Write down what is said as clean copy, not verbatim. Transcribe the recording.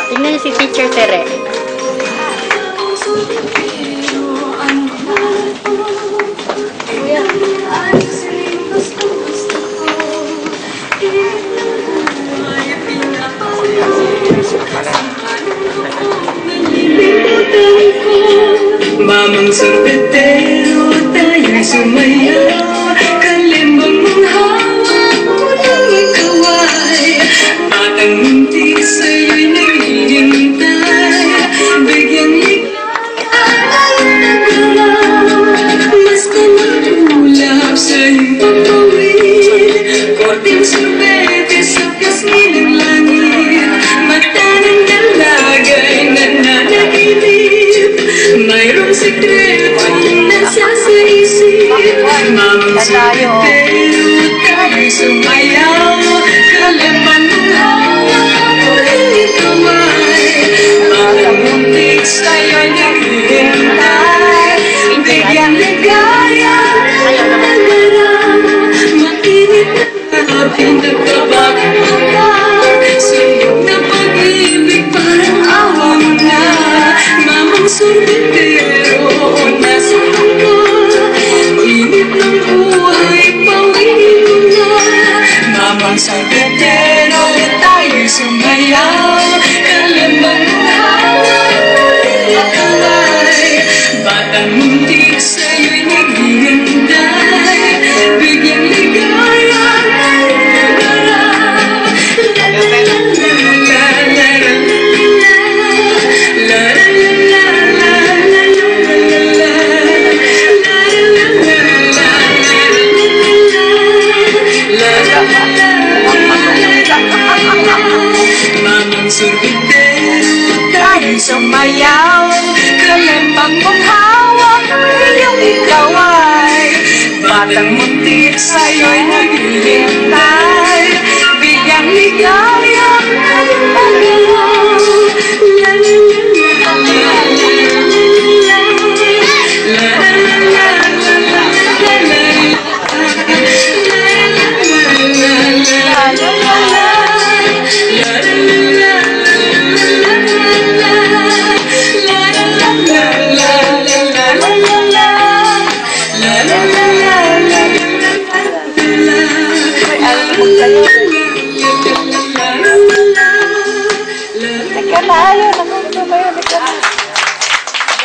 Tingnan niyo si Teacher Tere. Mamang sorbetero, tayo'y sumayaw. Kalimbang mong hawak, unang magkaway. Batang muntik sa'yo'y naghihintay. Bigyang ligaya ang nagalaw. Mas kumulap sa'yong papawid. Korteng sorbete sa kasmi ng langit. Mata ng dalagay nananaginip. Mayroong sikretong nasa sa isip. Mamang sorbetero, tayo'y sumayaw. Kalaman mong hawak, ulit kamay. Batang muntik sa'yo'y naghihintay. Bigyang ligaya ang nagaraw. Makinit na aking nagkabagpagpag. Suyok na pag-ibig parang awa mo na. Mamang sorbetero, nasa ako. Init ng buhay, pawinin mo na. Mamang sorbetero, tayo'y sumayaw. Kalimbang mong hawak, ulit kamay. Batang muntik sa'yo'y naghihintay. Bigyang ligaya ang nagaraw. Mamang sorbetero, tayo'y sumayaw. Kalimbang mong hawak, iyong ikaway. Batang muntik sa'yo'y naghihintay. Bigyang ligaya